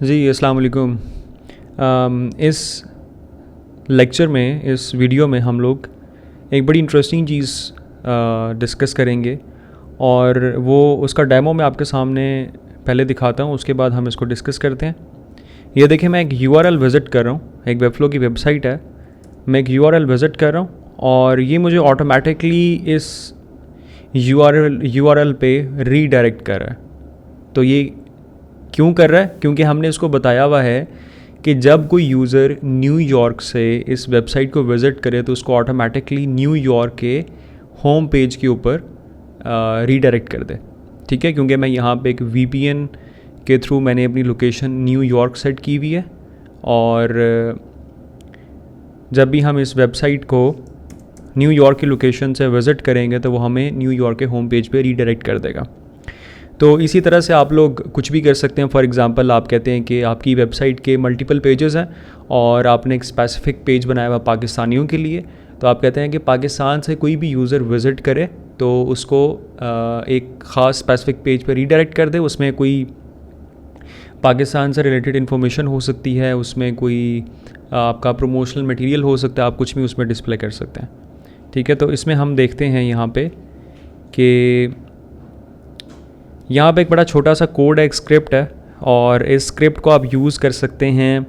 जी अस्सलाम वालेकुम। इस लेक्चर में, इस वीडियो में हम लोग एक बड़ी इंटरेस्टिंग चीज़ डिस्कस करेंगे और वो उसका डेमो मैं आपके सामने पहले दिखाता हूँ, उसके बाद हम इसको डिस्कस करते हैं। ये देखिए, मैं एक URL विज़िट कर रहा हूँ, एक वेबफ्लो की वेबसाइट है। मैं एक URL विज़िट कर रहा हूँ और ये मुझे ऑटोमेटिकली इस URL पे रीडायरेक्ट कर रहा है। तो ये क्यों कर रहा है? क्योंकि हमने इसको बताया हुआ है कि जब कोई यूज़र न्यूयॉर्क से इस वेबसाइट को विज़िट करे तो उसको ऑटोमेटिकली न्यूयॉर्क के होम पेज के ऊपर रीडायरेक्ट कर दे। ठीक है, क्योंकि मैं यहाँ पे एक VPN के थ्रू मैंने अपनी लोकेशन न्यूयॉर्क सेट की हुई है और जब भी हम इस वेबसाइट को न्यूयॉर्क की लोकेशन से विज़िट करेंगे तो वो हमें न्यूयॉर्क के होम पेज पे रीडायरेक्ट कर देगा। तो इसी तरह से आप लोग कुछ भी कर सकते हैं। फॉर एग्ज़ाम्पल, आप कहते हैं कि आपकी वेबसाइट के मल्टीपल पेजेस हैं और आपने एक स्पेसिफ़िक पेज बनाया हुआ पाकिस्तानियों के लिए। तो आप कहते हैं कि पाकिस्तान से कोई भी यूज़र विज़िट करे तो उसको एक ख़ास स्पेसिफ़िक पेज पर रीडायरेक्ट कर दे। उसमें कोई पाकिस्तान से रिलेटेड इन्फॉर्मेशन हो सकती है, उसमें कोई आपका प्रमोशनल मटेरियल हो सकता है, आप कुछ भी उसमें डिस्प्ले कर सकते हैं। ठीक है, तो इसमें हम देखते हैं यहाँ पे कि यहाँ पे एक बड़ा छोटा सा कोड है, एक स्क्रिप्ट है और इस स्क्रिप्ट को आप यूज़ कर सकते हैं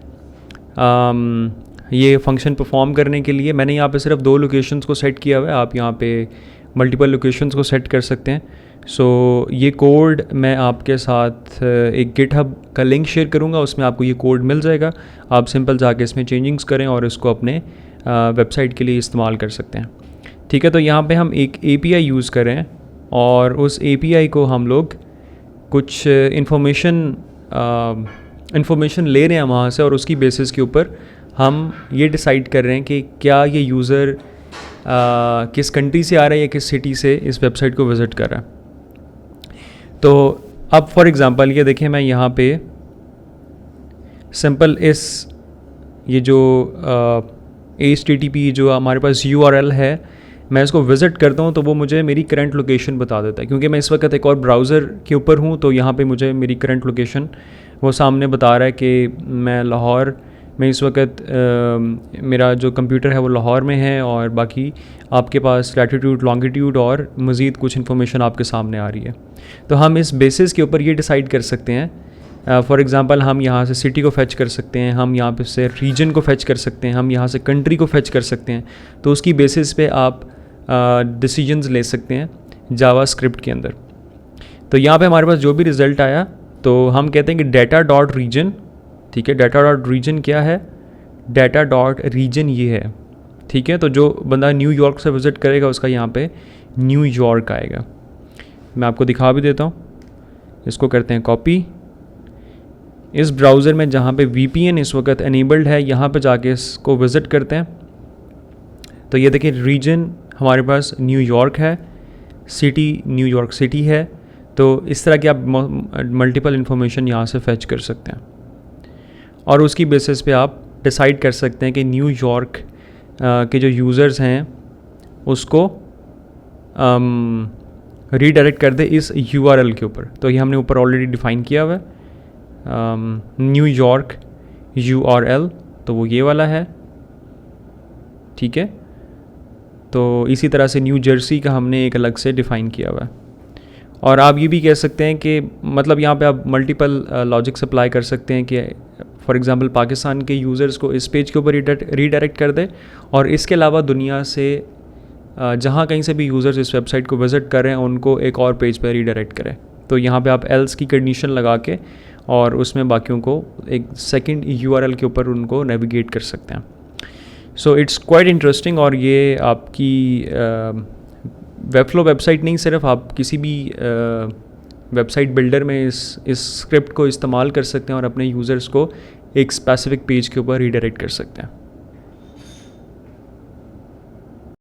ये फंक्शन परफॉर्म करने के लिए। मैंने यहाँ पे सिर्फ 2 लोकेशंस को सेट किया हुआ है, आप यहाँ पे मल्टीपल लोकेशंस को सेट कर सकते हैं। सो ये कोड मैं आपके साथ एक गिटहब का लिंक शेयर करूँगा, उसमें आपको ये कोड मिल जाएगा। आप सिंपल जाके इसमें चेंजिंग्स करें और इसको अपने वेबसाइट के लिए इस्तेमाल कर सकते हैं। ठीक है, तो यहाँ पे हम एक API यूज़ कर रहे हैं और उस API को हम लोग कुछ इन्फॉर्मेशन ले रहे हैं वहाँ से और उसकी बेसिस के ऊपर हम ये डिसाइड कर रहे हैं कि क्या ये यूज़र किस कंट्री से आ रहा है या किस सिटी से इस वेबसाइट को विज़िट कर रहा है। तो अब फॉर एग्ज़ाम्पल ये देखें, मैं यहाँ पे सिंपल ये जो HTTP जो हमारे पास URL है, मैं इसको विज़िट करता हूँ तो वो मुझे मेरी करंट लोकेशन बता देता है। क्योंकि मैं इस वक्त एक और ब्राउज़र के ऊपर हूँ तो यहाँ पे मुझे मेरी करंट लोकेशन वो सामने बता रहा है कि मैं लाहौर में इस वक्त मेरा जो कंप्यूटर है वो लाहौर में है और बाकी आपके पास लैटिट्यूड, लॉन्गिट्यूड और मज़ीद कुछ इन्फॉर्मेशन आपके सामने आ रही है। तो हम इस बेसिस के ऊपर ये डिसाइड कर सकते हैं। फॉर एग्ज़ाम्पल, हम यहाँ से सिटी को फ़ेच कर सकते हैं, हम यहाँ पे से रीजन को फ़ेच कर सकते हैं, हम यहाँ से कंट्री को फ़ेच कर सकते हैं। तो उसकी बेसिस पे आप डिसीजंस ले सकते हैं जावा स्क्रिप्ट के अंदर। तो यहाँ पे हमारे पास जो भी रिज़ल्ट आया तो हम कहते हैं कि डाटा डॉट रीजन। ठीक है, डाटा डॉट रीजन क्या है? डाटा डॉट रीजन ये है। ठीक है, तो जो बंदा न्यूयॉर्क से विज़िट करेगा उसका यहाँ पे न्यूयॉर्क आएगा। मैं आपको दिखा भी देता हूँ, इसको करते हैं कॉपी। इस ब्राउज़र में जहाँ पे VPN इस वक्त एनेबल्ड है, यहाँ पे जाके इसको विज़िट करते हैं। तो ये देखिए, रीजन हमारे पास न्यूयॉर्क है, सिटी न्यूयॉर्क सिटी है। तो इस तरह की आप मल्टीपल इन्फॉर्मेशन यहाँ से फेच कर सकते हैं और उसकी बेसिस पे आप डिसाइड कर सकते हैं कि न्यूयॉर्क के जो यूज़र्स हैं उसको रीडायरेक्ट कर दे इस URL के ऊपर। तो ये हमने ऊपर ऑलरेडी डिफ़ाइन किया हुआ है, न्यूयॉर्क URL, तो वो ये वाला है। ठीक है, तो इसी तरह से न्यू जर्सी का हमने एक अलग से डिफ़ाइन किया हुआ है। और आप ये भी कह सकते हैं कि मतलब यहाँ पे आप मल्टीपल लॉजिक्स अप्लाई कर सकते हैं कि फॉर एग्ज़ाम्पल पाकिस्तान के यूज़र्स को इस पेज के ऊपर रीडायरेक्ट कर दे और इसके अलावा दुनिया से जहाँ कहीं से भी यूज़र्स इस वेबसाइट को विज़िट कर रहे हैं उनको एक और पेज पर रीडायरेक्ट करें। तो यहाँ पे आप एल्स की कंडीशन लगा के और उसमें बाकियों को एक सेकंड URL के ऊपर उनको नेविगेट कर सकते हैं। सो इट्स क्वाइट इंटरेस्टिंग और ये आपकी वेबफ्लो वेबसाइट नहीं, सिर्फ आप किसी भी वेबसाइट बिल्डर में इस स्क्रिप्ट को इस्तेमाल कर सकते हैं और अपने यूज़र्स को एक स्पेसिफिक पेज के ऊपर रीडायरेक्ट कर सकते हैं।